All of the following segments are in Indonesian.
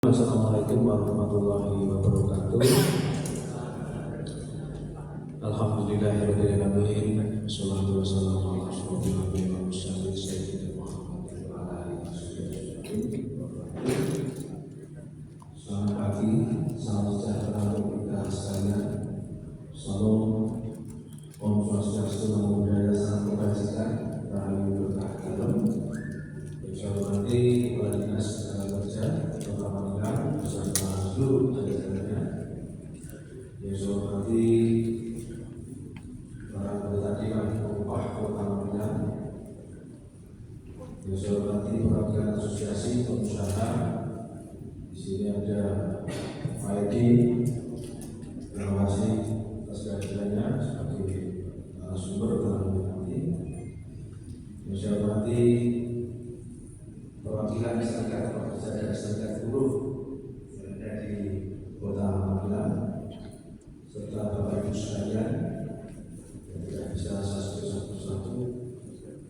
Assalamualaikum warahmatullahi wabarakatuh. Alhamdulillahirabbil alamin. Wassalatu wassalamu ala asyrofil anbiya'i wal mursalin sayyidina Muhammadin wa ala alihi wasallam. Selamat pagi, salam sejahtera untuk kita sekalian. Salam Om Swastiastu, Namo Buddhaya, Salam Kebajikan, Rahayu Berkah Dalam. Insyaallah nanti Kepala Dinas Tenaga Kerja Kota Magelang beserta seluruh jajarannya yang saya hormati para anggota Dewan Upah Kota Magelang, yang saya hormati perwakilan asosiasi pengusaha. Di sini ada Pak Edi, terima kasih atas kehadirannya sebagai narasumber dalam nanti. Yang saya hormati perwakilan serikat pekerja dan serikat buruh yang ada di Kota Magelang, serta Bapak Ibu sekalian yang tidak bisa saya sebut satu-satu.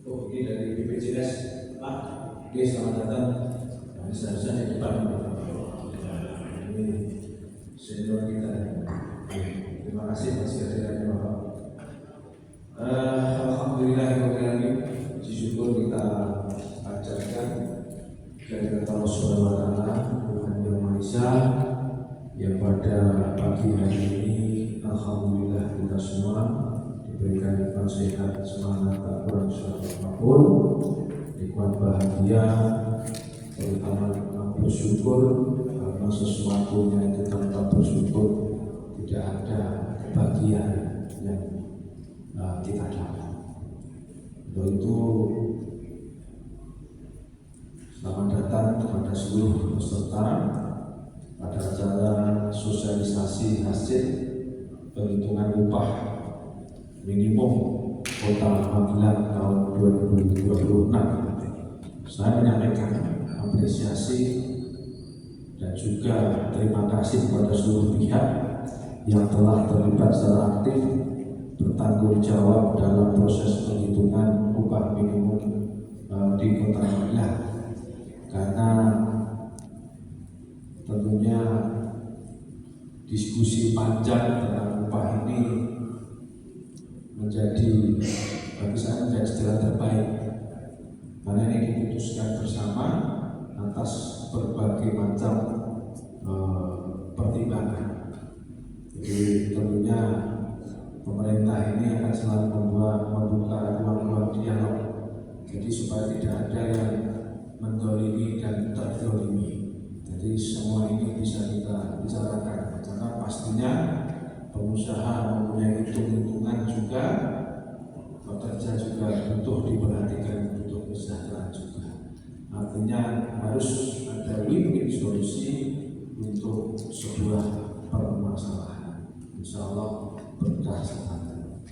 Oh, ini dari BPJS, Pak. Oke, selamat datang. Nah, seharusnya di depan, Pak. Ini senior kita. Terima kasih atas kehadirannya, Bapak. Alhamdulillahirobbilalamin. Puji syukur kita ajarkan dari Allah Subhanahu wa Ta'ala, Tuhan Yang Maha Esa, yang pada pagi hari ini alhamdulillah kita semua diberikan nikmat sehat, semangat, tak kurang suatu apapun, nikmat bahagia, terutama bersyukur karena sesuatunya itu tanpa bersyukur tidak ada kebahagiaan yang kita dapat. Untuk itu selamat datang kepada seluruh peserta pada acara sosialisasi hasil penghitungan upah minimum Kota Magelang tahun 2026. Saya menyampaikan apresiasi dan juga terima kasih kepada seluruh pihak yang telah terlibat secara aktif bertanggung jawab dalam proses penghitungan upah minimum di Kota Magelang. Karena tentunya diskusi panjang tentang upah ini bagi saya menjadi jalan terbaik, karena ini diputuskan bersama atas berbagai macam pertimbangan. Jadi tentunya pemerintah ini akan selalu membuka ruang-ruang dialog, jadi supaya tidak ada yang mendolimi dan terdolimi. Jadi semua ini bisa kita bicarakan, karena pastinya pengusaha mempunyai hitung-hitungan juga, pekerja juga butuh diperhatikan, butuh kesejahteraan juga. Artinya harus ada win-win solusi untuk sebuah permasalahan. Insya Allah berkah semangat.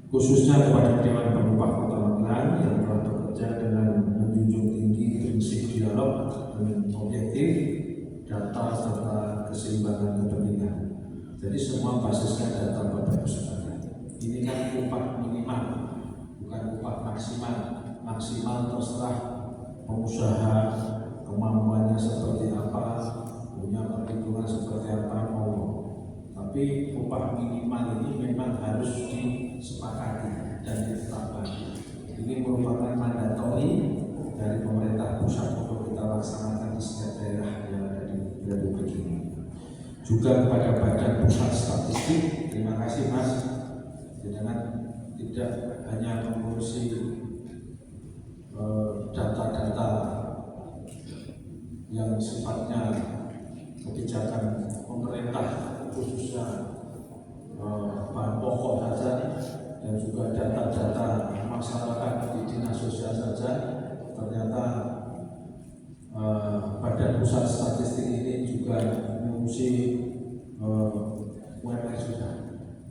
Khususnya kepada Dewan Upah Kota Magelang yang telah bekerja dengan menjunjung tinggi prinsip dialog dan objektif, data serta keseimbangan kepentingan. Jadi semua basisnya data, Bapak Ibu sekalian. Ini kan upah minimal, bukan upah maksimal. Maksimal terserah pengusaha kemampuannya seperti apa, punya perhitungan seperti apa mau. Tapi upah minimal ini memang harus disepakati dan ditetapkan. Ini merupakan mandatori dari pemerintah pusat untuk kita laksanakan di setiap daerah yang ada di Republik ini. Juga kepada Badan Pusat Statistik, terima kasih Mas, jangan tidak hanya mengurusi data-data yang sifatnya kebijakan pemerintah, khususnya bahan pokok saja, dan juga data-data masyarakat di dinas sosial saja. Ternyata Badan Pusat Statistik ini juga mengurusi UMR juga.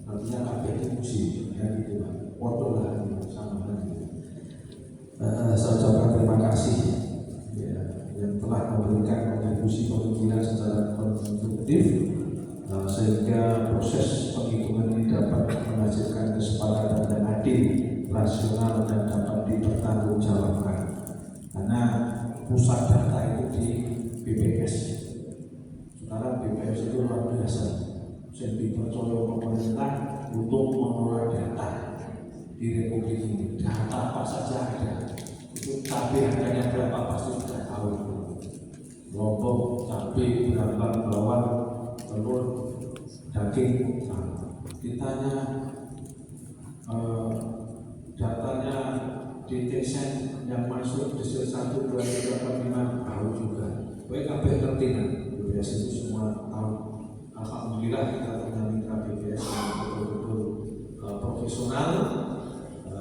Artinya KPI diuji, ya gitu Pak. Foto lah sama lagi. Saya ucapkan terima kasih ya, yang telah memberikan kontribusi pemikiran secara konstruktif, sehingga proses penghitungan ini dapat menghasilkan kesepakatan yang adil, rasional, dan dapat dipertanggungjawabkan. Karena pusat data itu di BPS, di Republik ini. Data apa saja ada. Itu cabai harganya berapa pasti sudah tahu. Lombok cabai berapa, bawang, telur, daging. Nah, ditanya datanya DTSen yang masuk desil 1, 2, 3, 4, 5 tahu juga. Baik kabeh ngerti kan, BPS itu semua tahu. Alhamdulillah kita punya mitra BPS yang betul-betul profesional,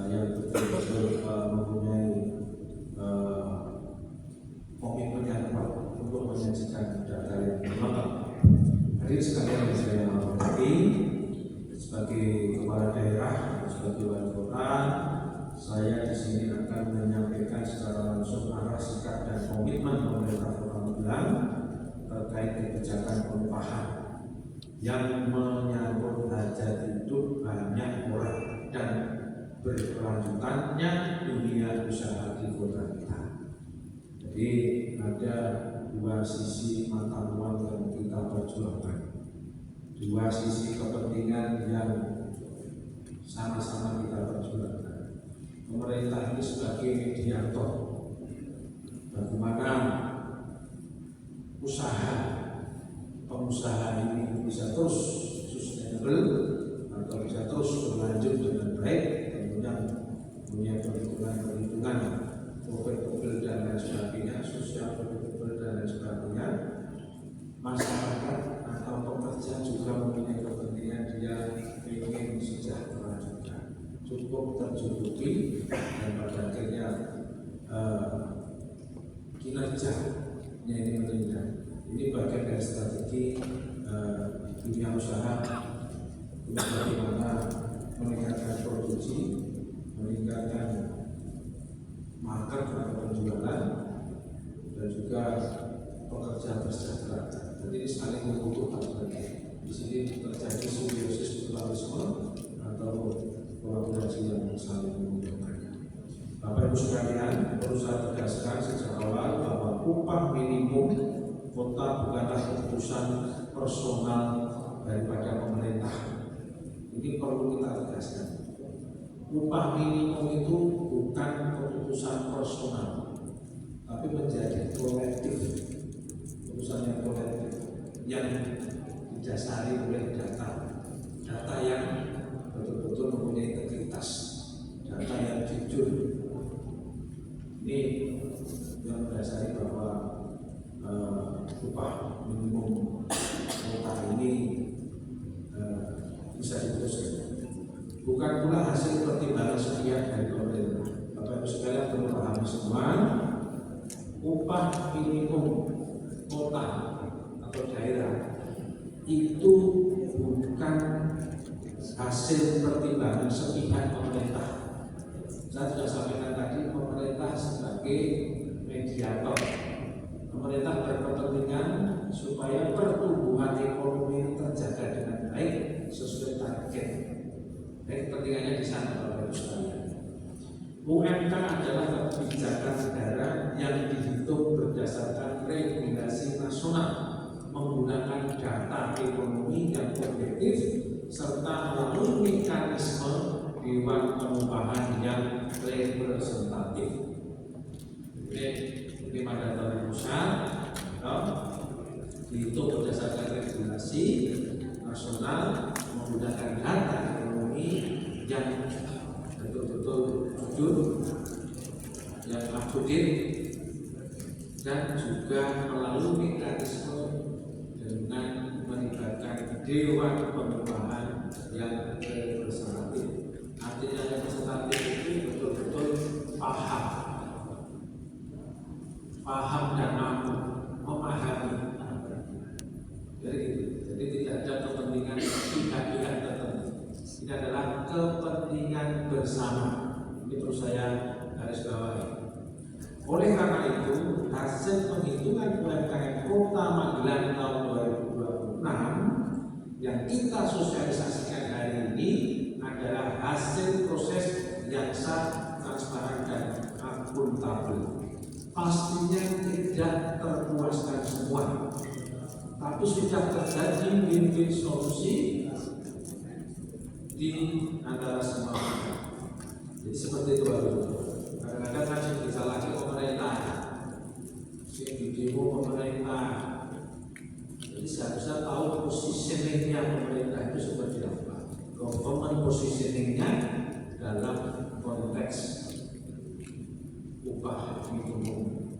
yang betul-betul mempunyai komitmen yang kuat untuk menyajikan data yang lengkap. Jadi sekalian yang saya hormati, sebagai kepala daerah, sebagai wali kota, saya di sini akan menyampaikan secara langsung arah sikap dan komitmen pemerintah Kota Magelang terkait kebijakan perubahan yang menyangkut hajat hidup banyak orang dan berkelanjutannya dunia usaha di kota kita. Jadi ada dua sisi mata uang yang kita perjuangkan, dua sisi kepentingan yang sama-sama kita perjuangkan. Pemerintah ini sebagai mediator bagaimana pengusaha ini bisa terus sustainable atau bisa terus berlanjut dengan baik, tentunya punya perhitungan profil dan lain sebagainya, sosial profil dan lain sebagainya. Masyarakat atau pekerja juga mempunyai kepentingan, dia ingin sejahtera juga, cukup tercukupi, dan pada akhirnya kinerjanya ini meningkat. Ini bagian dari strategi dunia usaha untuk bagaimana meningkatkan produksi, meningkatkan market atau penjualan, dan juga pekerja bersejahtera. Jadi ini saling membutuhkan. Di sini terjadi simbiosis mutualisme atau kolaborasi yang saling menguntungkan. Bapak Ibu sekalian, perlu saya tegaskan sejak awal bahwa upah minimum kota bukanlah keputusan personal daripada pemerintah. Ini perlu kita tegaskan. Upah minimum itu bukan keputusan personal, tapi menjadi kolektif, keputusan yang kolektif yang didasari oleh data yang betul-betul mempunyai integritas, data yang jujur. Ini yang mendasari bahwa upah minimum kota ini bisa diputuskan. Bukan pula hasil pertimbangan sepihak dari pemerintah. Bapak Ibu sekalian perlu pahami semua, upah minimum kota atau daerah itu bukan hasil pertimbangan sepihak pemerintah. Saya sudah sampaikan tadi, pemerintah sebagai mediator. Pemerintah berkepentingan supaya pertumbuhan ekonomi terjaga dengan baik sesuai target. Baik, kepentingannya di sana, Bapak Ibu sekalian. UMK adalah kebijakan negara yang dihitung berdasarkan regulasi nasional, menggunakan data ekonomi yang objektif serta melalui mekanisme dewan pengupahan yang representatif. Ini pada tahun pusat dihitung berdasarkan regulasi nasional, menggunakan data ekonomi yang betul-betul jujur, yang akurat, dan juga melalui mekanisme dengan melibatkan dewan pengupahan yang representatif. Artinya representatif itu betul-betul paham dan mampu memahami. Jadi tidak ada kepentingan pihak-pihak tertentu. Ini adalah kepentingan bersama. Ini perlu saya garis bawahi. Oleh karena itu, hasil penghitungan UMKM Kota Magelang tahun 2026 yang kita sosialisasikan hari ini adalah hasil proses yang sah, transparan, dan akuntabel. Pastinya tidak terpuaskan semua, tapi sudah terjadi win-win solusi di antara semua. Jadi seperti itu Bapak. Kadang-kadang kan yang disalahkan pemerintah, yang di demo pemerintah. Jadi seharusnya tahu positioningnya pemerintah itu seperti apa. Government positioningnya dalam konteks upah minimum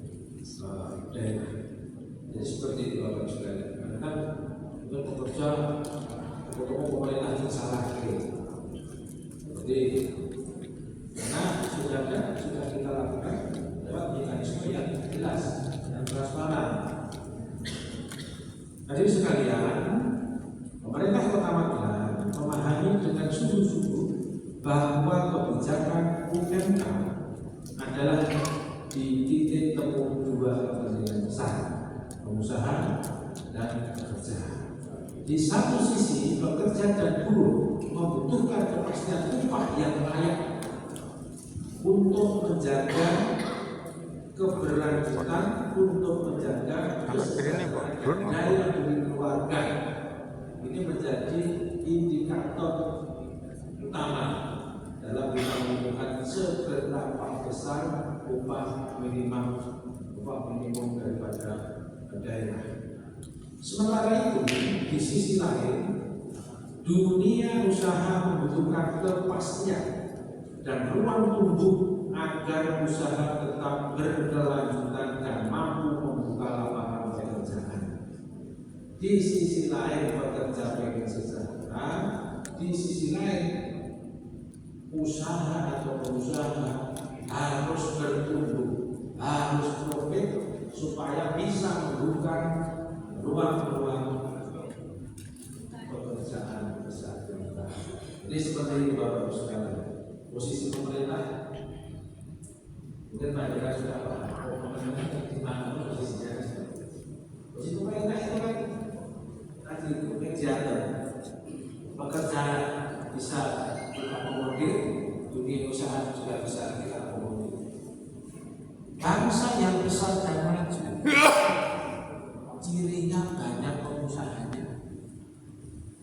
daerah. Jadi seperti itu Bapak sekalian. Karena kan itu bekerja pokoknya pemerintah yang salah. Jadi karena sudah kita lakukan lewat mekanisme yang jelas dan transparan. Jadi sekalian, pemerintah Kota Magelang memahami dengan sungguh-sungguh bahwa kebijakan UMK adalah di titik temu dua kepentingan besar, pengusaha dan pekerja. Di satu sisi, pekerja dan buruh membutuhkan kepastian upah yang layak untuk menjaga keberlanjutan, untuk menjaga kesejahteraan daya beli keluarga. Ini menjadi indikator utama dalam menentukan seberapa besar upah minimum daripada daerah. Sementara itu, di sisi lain, dunia usaha membutuhkan kepastian dan ruang tumbuh agar usaha tetap berkelanjutan dan mampu membuka lapangan pekerjaan. Di sisi lain, pekerja pengen sejahtera. Di sisi lain, usaha atau pengusaha harus bertumbuh, harus profit supaya bisa membuka ruang-ruang pekerjaan besar. Jadi seperti itu Bapak sekalian. Posisi pemerintah mungkin mereka sudah paham di mana posisinya. Posisi pemerintah itu kan tadi itu mediator, pekerja bisa kita akomodir, dunia usaha juga bisa kita akomodir. Bangsa yang besar dan maju, cirinya banyak pengusahanya.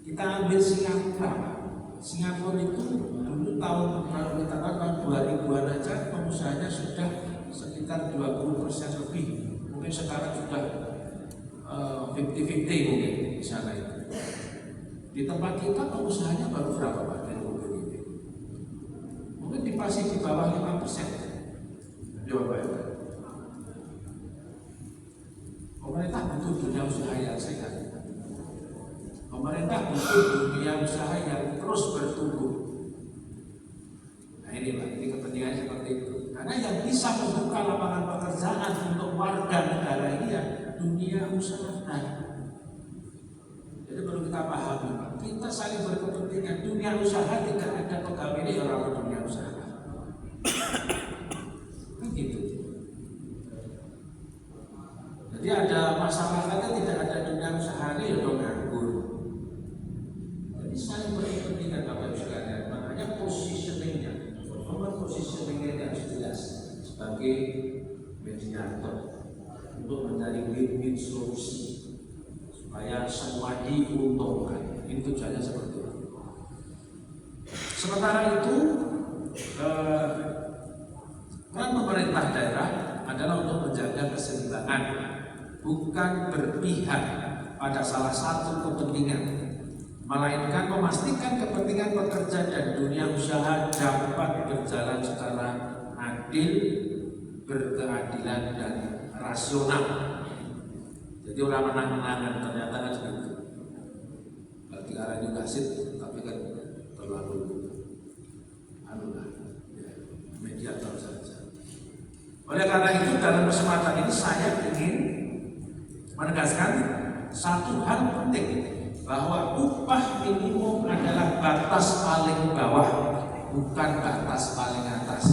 Kita ambil Singapura. Singapura itu dulu tahun kalau kita tahun 2000-an aja pengusahanya sudah sekitar 20% lebih. Mungkin sekarang sudah 50-50 mungkin di sana itu. Di tempat kita pengusahanya baru berapa Pak? Mungkin masih di bawah 5%. Jawabannya. Pemerintah butuh dunia usaha yang sehat. Pemerintah butuh dunia usaha yang terus bertumbuh. Nah ini Pak, ini kepentingan seperti itu. Karena yang bisa membuka lapangan pekerjaan untuk warga negara ini ya dunia usaha. Jadi perlu kita pahami Pak, kita saling berkepentingan. Dunia usaha tidak ada pegawai ini orang dunia usaha. Begitu. Jadi ada masyarakatnya tidak ada dunia usaha ini ya dong nganggur. Jadi saling berkepentingan Bapak sekalian. Makanya positioningnya harus jelas sebagai mediator untuk mencari win-win solusi supaya semua diuntungkan. Ini tujuannya seperti itu. Sementara itu, peran pemerintah daerah adalah untuk menjaga keseimbangan, bukan berpihak pada salah satu kepentingan, melainkan memastikan kepentingan pekerja dan dunia usaha dapat berjalan secara adil, berkeadilan dan rasional. Jadi orang menang-menangan ternyata kan seperti itu. Berarti arahnya kasih, tapi kan terlalu mediator saja. Oleh karena itu dalam kesempatan ini saya ingin menegaskan satu hal penting, bahwa upah minimum adalah batas paling bawah, bukan batas paling atas.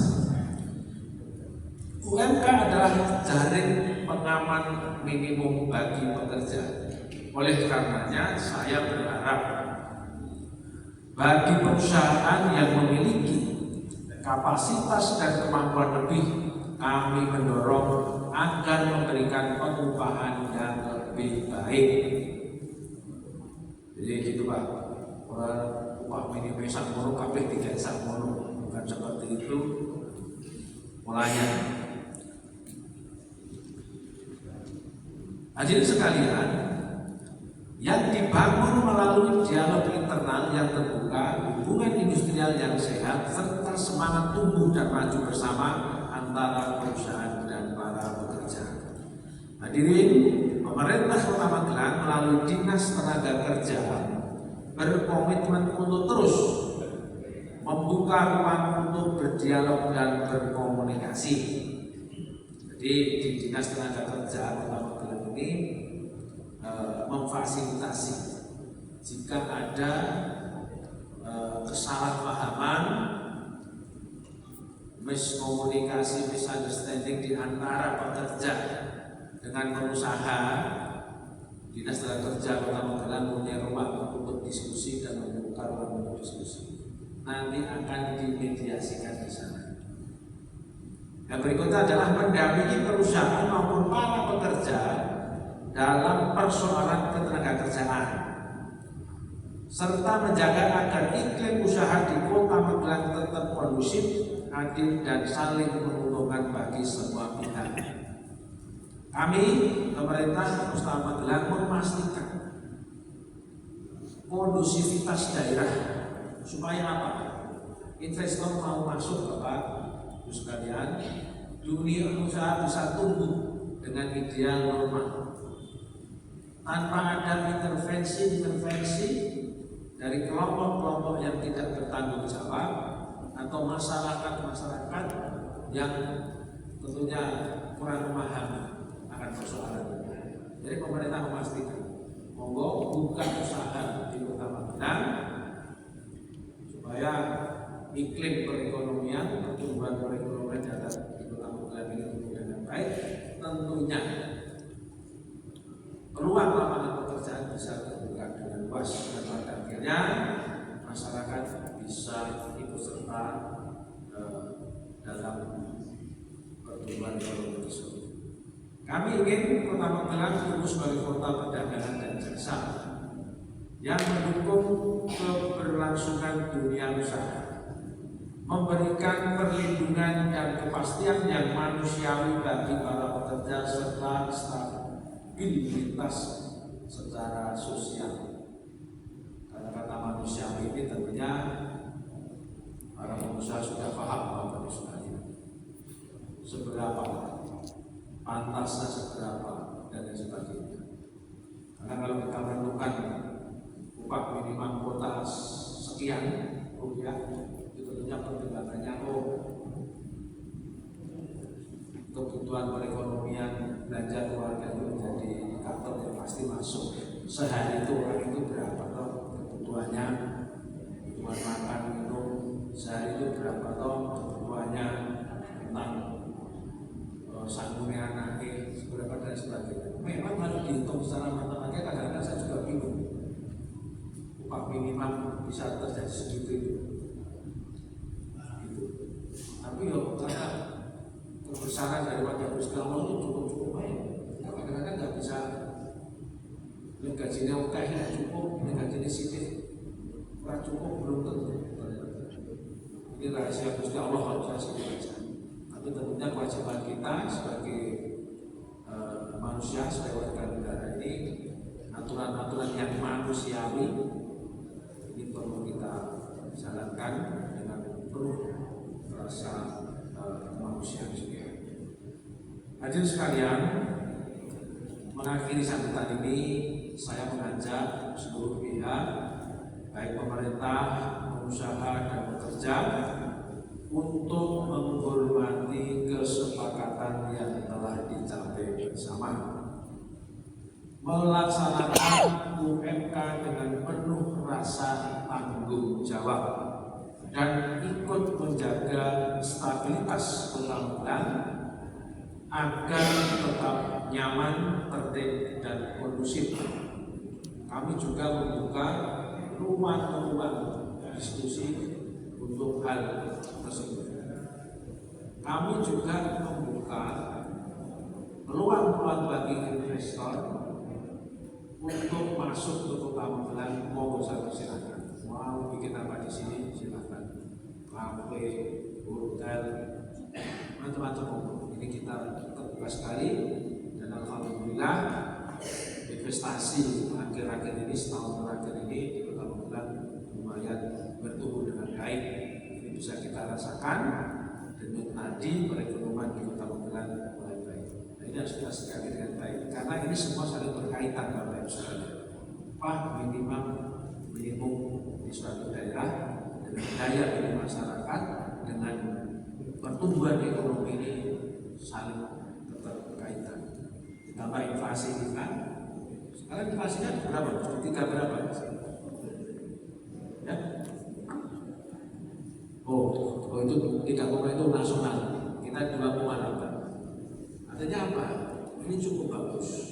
UMK adalah jaring pengaman minimum bagi pekerja. Oleh karenanya saya berharap bagi perusahaan yang memiliki kapasitas dan kemampuan lebih, kami mendorong agar memberikan pengupahan yang lebih baik. Jadi gitu Pak, orang upah minimum sakmono kabeh tidak sakmono. bukan seperti itu mulanya. Hadirin sekalian, yang dibangun melalui dialog internal yang terbuka, hubungan industrial yang sehat, serta semangat tumbuh dan maju bersama antara perusahaan dan para pekerja. Hadirin, pemerintah Kota Magelang melalui Dinas Tenaga Kerja berkomitmen untuk terus membuka ruang untuk berdialog dan berkomunikasi. Jadi di Dinas Tenaga Kerja Kota Magelang ini memfasilitasi jika ada kesalahpahaman, miskomunikasi, misunderstanding di antara pekerja dengan pengusaha. Dinas Tenaga Kerja Kota Magelang punya ruang untuk diskusi dan membuka ruang untuk diskusi. Nanti akan dimediasikan di sana. Yang berikutnya adalah mendampingi perusahaan maupun para pekerja dalam persoalan ketenagakerjaan, serta menjaga agar iklim usaha di Kota Magelang tetap kondusif, adil, dan saling menguntungkan bagi semua pihak. Kami, pemerintah Kota Magelang, memastikan kondusivitas daerah supaya apa? Investor mau masuk, Bapak Ibu sekalian, dunia usaha bisa tumbuh dengan ideal normal tanpa ada intervensi dari kelompok-kelompok yang tidak bertanggung jawab atau masyarakat yang tentunya kurang memahami akan persoalan. Jadi pemerintah memastikan monggo buka usaha di Kota Magelang supaya iklim perekonomian, pertumbuhan perekonomian di Kota Magelang ini tumbuh dengan baik. Tentunya peluang lapangan pekerjaan bisa terbuka dengan luas dan pada akhirnya masyarakat bisa ikut serta dalam pertumbuhan ekonomi tersebut. Kami ingin Kota Magelang tumbuh sebagai kota perdagangan dan jasa yang mendukung keberlangsungan dunia usaha, memberikan perlindungan dan kepastian yang manusiawi bagi para pekerja serta stabilitas secara sosial. Kata-kata manusiawi ini tentunya para pengusaha sudah paham Bapak Ibu sekalian. Seberapa pantasnya, seberapa dan lain sebagainya. Karena kalau kita menentukan upah minimum kota sekian rupiah, itu tentunya pertimbangannya kebutuhan perekonomian, belanja keluarga itu menjadi indikator yang pasti masuk. Sehari itu orang itu berapa toh kebutuhannya, kebutuhan makan minum, sehari itu berapa toh kebutuhannya tentang sanggungnya anaknya, seberapa dan sebagainya. Memang harus dihitung secara matematika. Kadang-kadang saya juga bingung upah minimum bisa terjadi segitu itu. Tapi karena kebesaran dari wajah Gusti Allah itu cukup baik. Kadang-kadang nggak bisa gajinya oke, cukup, gajinya sedikit, kurang cukup, belum tentu. Ini rahasia Gusti Allah harus saya sebut. Tapi tentunya kewajiban kita sebagai manusia, sebagai warga negara ini, aturan-aturan yang manusiawi ini perlu kita jalankan dengan penuh rasa kemanusiaan juga. Hadirin sekalian, mengakhiri sambutan ini saya mengajak seluruh pihak, baik pemerintah, pengusaha dan pekerja, untuk menghormati kesepakatan yang telah dicapai bersama, melaksanakan UMK dengan penuh rasa tanggung jawab dan ikut menjaga stabilitas Kota Magelang agar tetap nyaman, tertib dan kondusif. Kami juga membuka ruang-ruang diskusi untuk hal tersebut. Kami juga membuka peluang-peluang bagi investor untuk masuk ke Kota Magelang. Mau saya silakan. Mau bikin apa di sini silakan. kafe, hotel, macam-macam. Ini kita terbuka sekali dan alhamdulillah investasi akhir-akhir ini, setahun terakhir ini di Kota Magelang lumayan bertumbuh dengan baik. Ini bisa kita rasakan denyut nadi perekonomian di Kota Magelang mulai baik. Nah, ini harus kita sekali dengan baik karena ini semua saling berkaitan Bapak Ibu sekalian. Minimum di suatu daerah dengan daya bagi masyarakat dengan pertumbuhan ekonomi ini saling berkaitan. Ditambah inflasi kita. Sekarang inflasinya berapa? Tiga berapa? Ya? Oh itu 3, itu nasional. Kita 2,8. Artinya apa? Ini cukup bagus.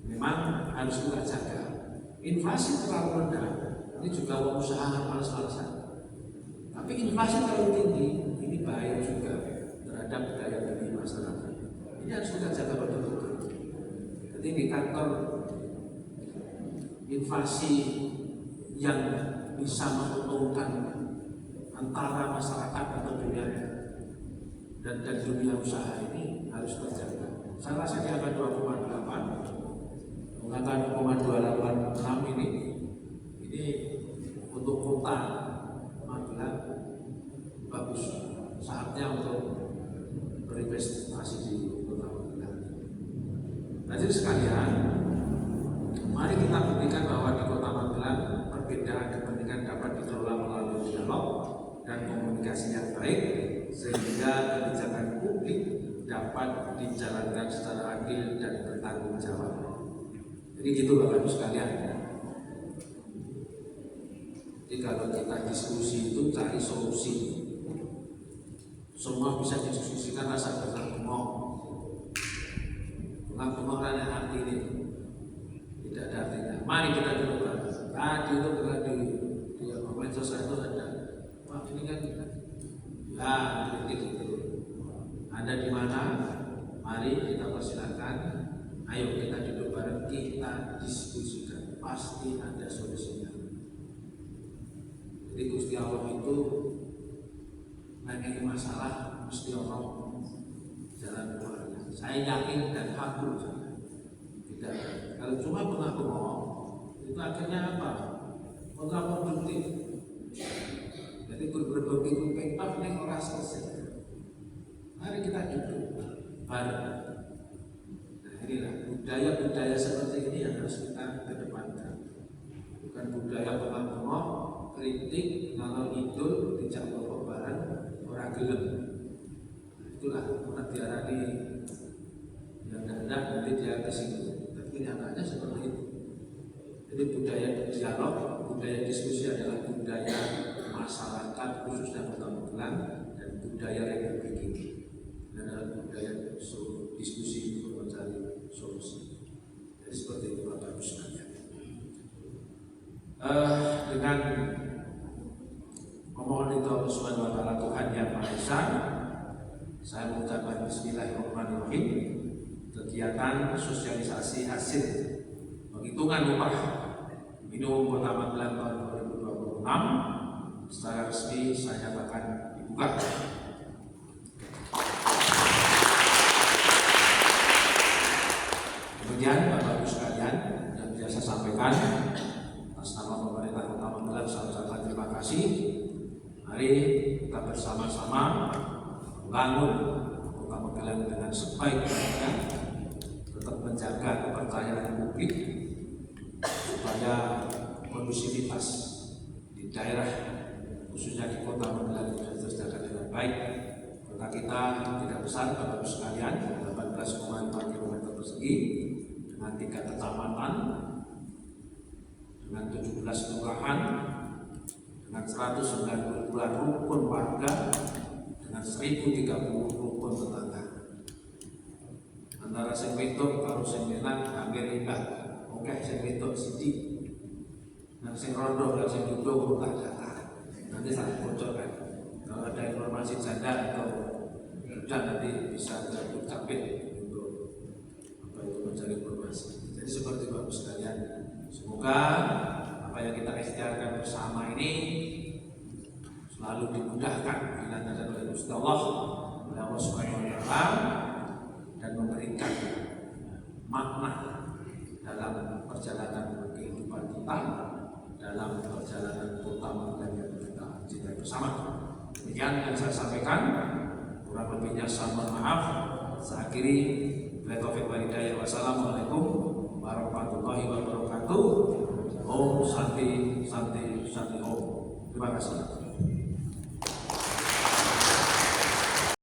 Memang harus kita jaga. Inflasi terlalu rendah, ini juga usaha malas-malasan. Tapi inflasi terlalu tinggi, ini bahaya juga terhadap daya beli masyarakat. Ini harus kita jaga betul-betul. Jadi indikator inflasi yang bisa menguntungkan antara masyarakat atau dunia dan dunia usaha ini harus terjaga. Saya rasa di angka 2,8, angka 0,286 ini untuk kota Magelang bagus. Saatnya untuk berinvestasi di Kota Magelang. Jadi sekalian, mari kita buktikan bahwa di Kota Magelang perbedaan kepentingan dapat dikelola melalui dialog dan komunikasi yang baik sehingga kebijakan publik dapat dijalankan secara adil dan bertanggung jawab. Jadi gitu Bapak Ibu sekalian. Jadi kalau kita diskusi itu cari solusi. Semua bisa didiskusikan rasa bengong. Bengong kan arti ini tidak ada artinya. Mari kita duduk. Tadi itu berada di medsos itu ada. Wah ini kan ya kritik itu. Anda di mana? Mari kita persilakan. Ayo kita duduk bareng, kita diskusikan. Pasti ada solusinya. Jadi Gusti Allah itu mengenai masalah mesti orang jalan keluarnya. Saya yakin dan hakul tidak. Kalau cuma bengong itu akhirnya apa? Kontraproduktif. Jadi berbagi pengpap ini orang selesai. Mari kita duduk bareng. Nah inilah budaya-budaya seperti ini yang harus kita kedepankan. Bukan budaya bengong, kritik, ngalor idul, tidak bawa barang, orang gelem. Itulah orang diarani yang hendak nanti dia kesini. Tapi nyatanya seperti itu. Jadi budaya dialog, budaya diskusi adalah budaya masyarakat khususnya Kota Magelang dan budaya republik ini. Dan adalah budaya diskusi untuk mencari solusi. Jadi seperti itu Bapak Ibu sekalian. Dengan memohon ridho Allah Subhanahu wa taala Tuhan yang Maha Esa, saya mengucapkan bismillahirrahmanirrahim. Kegiatan sosialisasi hasil penghitungan upah minimum Kota Magelang tahun 2026 secara resmi saya nyatakan dibuka. Kemudian Bapak Ibu sekalian yang biasa sampaikan atas nama pemerintah Kota Magelang saya ucapkan terima kasih. Mari kita bersama-sama membangun Kota Magelang dengan sebaik-baiknya, tetap menjaga kepercayaan publik supaya kondusivitas di daerah khususnya di Kota Magelang bisa terjaga dengan baik. Kota kita tidak besar Bapak Ibu sekalian, 18,5 km persegi dengan 3 kecamatan, dengan 17 kelurahan, dengan 192 rukun warga, dengan 1030 rukun tetangga. Antara sing wedok karo sing lanang hampir imbang. Oke, sing wedok sithik. Nah, sing rondo karo sing duduk tak data. Nanti saya bocorkan. Kalau ada informasi janda atau sudah nanti bisa capek untuk apa itu mencari informasi. Jadi seperti Bapak sekalian, semoga apa yang kita ikhtiarkan bersama ini lalu dimudahkan dilantarkan oleh Gusti Allah Subhanahu wa taala dan memberikan makna dalam perjalanan kehidupan kita, dalam perjalanan utama yang kita cintai bersama. Demikian yang saya sampaikan, kurang lebihnya saya mohon maaf. Saya akhiri, Taufiq wal hidayah. Wassalamualaikum warahmatullahi wabarakatuh. Om Santi Santi Santi Om. Terima kasih.